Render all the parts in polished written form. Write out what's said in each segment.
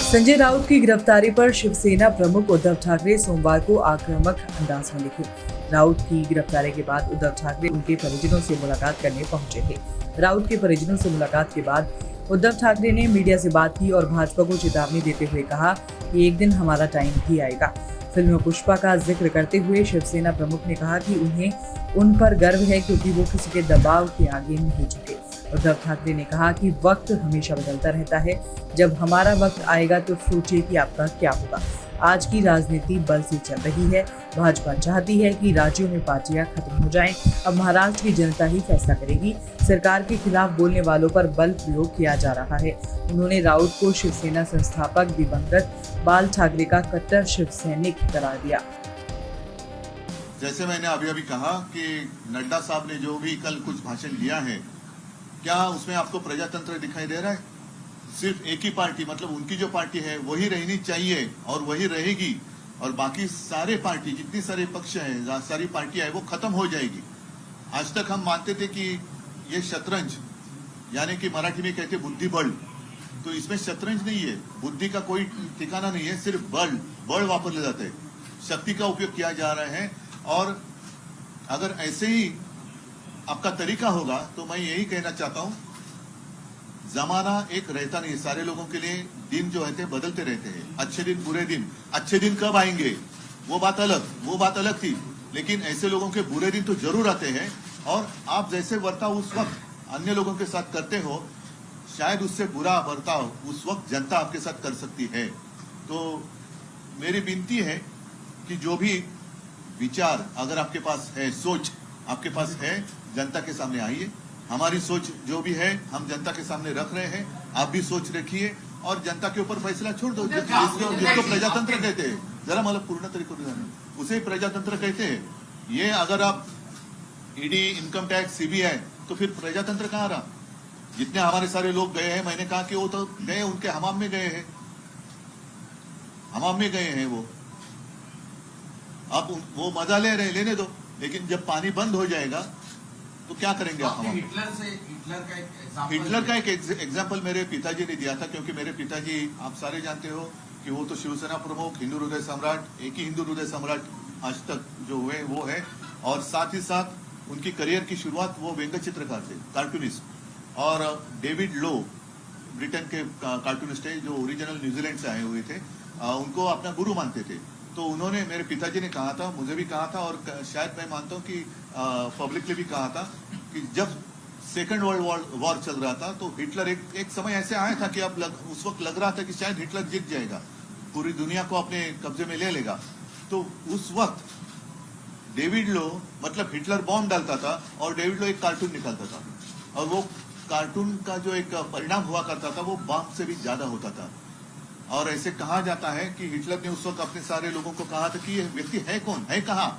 संजय राउत की गिरफ्तारी पर शिवसेना प्रमुख उद्धव ठाकरे सोमवार को आक्रामक अंदाज में लिखे। राउत की गिरफ्तारी के बाद उद्धव ठाकरे उनके परिजनों से मुलाकात करने पहुंचे थे। राउत के परिजनों से मुलाकात के बाद उद्धव ठाकरे ने मीडिया से बात की और भाजपा को चेतावनी देते हुए कहा कि एक दिन हमारा टाइम भी आएगा। फिल्म पुष्पा का जिक्र करते हुए शिवसेना प्रमुख ने कहा कि उन्हें उन पर गर्व है क्योंकि वो किसी के दबाव के आगे नहीं झुके। उद्धव ठाकरे ने कहा कि वक्त हमेशा बदलता रहता है, जब हमारा वक्त आएगा तो सोचिए कि आपका क्या होगा। आज की राजनीति बल से चल रही है। भाजपा चाहती है कि राज्यों में पार्टियां खत्म हो जाएं। अब महाराष्ट्र की जनता ही फैसला करेगी। सरकार के खिलाफ बोलने वालों पर बल प्रयोग किया जा रहा है। उन्होंने राउत को शिवसेना संस्थापक दिवंगत बाल ठाकरे का कट्टर शिव सैनिक करार दिया। जैसे मैंने अभी कहा कि नड्डा साहब ने जो भी कल कुछ भाषण दिया है, क्या उसमें आपको प्रजातंत्र दिखाई दे रहा है? सिर्फ एक ही पार्टी, मतलब उनकी जो पार्टी है वही रहनी चाहिए और वही रहेगी, और बाकी सारे पार्टी, जितनी सारे पक्ष हैं, सारी पार्टियां हैं, वो खत्म हो जाएगी। आज तक हम मानते थे कि ये शतरंज, यानी कि मराठी में कहते बुद्धि बल, तो इसमें शतरंज नहीं है, बुद्धि का कोई ठिकाना नहीं है, सिर्फ बल वापरले जाते हैं, शक्ति का उपयोग किया जा रहा है। और अगर ऐसे ही आपका तरीका होगा तो मैं यही कहना चाहता हूं, जमाना एक रहता नहीं है, सारे लोगों के लिए दिन जो रहते बदलते रहते हैं। अच्छे दिन, बुरे दिन, अच्छे दिन कब आएंगे वो बात अलग थी, लेकिन ऐसे लोगों के बुरे दिन तो जरूर आते हैं। और आप जैसे बर्ताव उस वक्त अन्य लोगों के साथ करते हो, शायद उससे बुरा बर्ताव उस वक्त जनता आपके साथ कर सकती है। तो मेरी विनती है कि जो भी विचार अगर आपके पास है, सोच आपके पास है, जनता के सामने आइए। हमारी सोच जो भी है हम जनता के सामने रख रहे हैं, आप भी सोच रखिए और जनता के ऊपर फैसला छोड़ दो। जिसको प्रजातंत्र कहते हैं, जरा मतलब पूर्ण तरीके से उसे प्रजातंत्र कहते हैं। ये अगर आप ईडी, इनकम टैक्स, सीबीआई, तो फिर प्रजातंत्र कहाँ रहा? जितने हमारे सारे लोग गए हैं, मैंने कहा कि वो तो गए, उनके हमाम में गए हैं, हमाम में गए हैं वो। अब वो मजा ले रहे हैं, लेने दो, लेकिन जब पानी बंद हो जाएगा तो क्या करेंगे आप? हिटलर का एक एग्जाम्पल मेरे पिताजी ने दिया था, क्योंकि मेरे पिताजी, आप सारे जानते हो कि वो तो शिवसेना प्रमुख, हिंदू हृदय सम्राट, एक ही हिंदू हृदय सम्राट आज तक जो हुए वो है। और साथ ही साथ उनकी करियर की शुरुआत वो व्यंग्य चित्रकार थे, कार्टूनिस्ट। और डेविड लो ब्रिटेन के कार्टूनिस्ट है, जो ओरिजिनल न्यूजीलैंड से आए हुए थे, उनको अपना गुरु मानते थे। तो उन्होंने, मेरे पिताजी ने कहा था, मुझे भी कहा था, और शायद मैं मानता हूं कि पब्लिकली भी कहा था कि जब सेकंड वर्ल्ड वॉर चल रहा था तो हिटलर एक समय ऐसे आया था कि अब उस वक्त लग रहा था कि शायद हिटलर जीत जाएगा, पूरी दुनिया को अपने कब्जे में ले लेगा। तो उस वक्त डेविड लो, मतलब हिटलर बॉम्ब डालता था और डेविड लो एक कार्टून निकालता था, और वो कार्टून का जो एक परिणाम हुआ करता था वो बॉम्ब से भी ज्यादा होता था। और ऐसे कहा जाता है कि हिटलर ने उस वक्त अपने सारे लोगों को कहा था कि ये व्यक्ति है कौन, है कहाँ,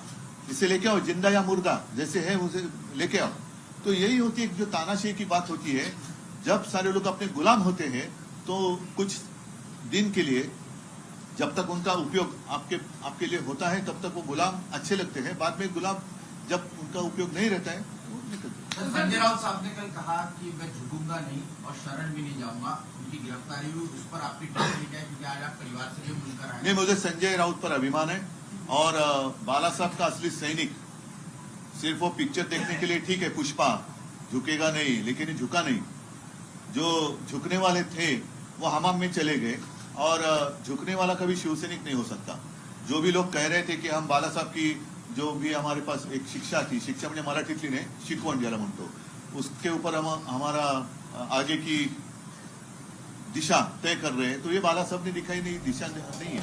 इसे लेके आओ, जिंदा या मुर्गा जैसे है उसे लेके आओ। तो यही होती है जो तानाशाही की बात होती है। जब सारे लोग अपने गुलाम होते हैं तो कुछ दिन के लिए, जब तक उनका उपयोग आपके लिए होता है, तब तक वो गुलाम अच्छे लगते हैं। बाद में गुलाम जब उनका उपयोग नहीं रहता है वो निकलते हैं। संजय राउत साहब ने कल कहा कि मैं झुकूंगा नहीं और शरण भी नहीं जाऊंगा। उनकी गिरफ्तारी हुई, उस पर आपकी टिप्पणी क्या है? क्योंकि आज आप परिवार से भी मिलकर आए। नहीं, मुझे संजय राउत पर अभिमान है, और बाला साहब का असली सैनिक सिर्फ वो पिक्चर देखने के लिए, ठीक है पुष्पा झुकेगा नहीं, लेकिन झुका नहीं। जो झुकने वाले थे वो हमाम में चले गए, और झुकने वाला कभी शिवसैनिक नहीं हो सकता। जो भी लोग कह रहे थे कि हम बाला साहब की जो भी हमारे पास एक शिक्षा थी, शिक्षा म्हणजे मराठीतली नाही, शिकवण ज्याला म्हणतो, उसके ऊपर हम हमारा आगे की दिशा तय कर रहे हैं, तो ये बाला साहब ने दिखाई नहीं, दिशा नहीं है।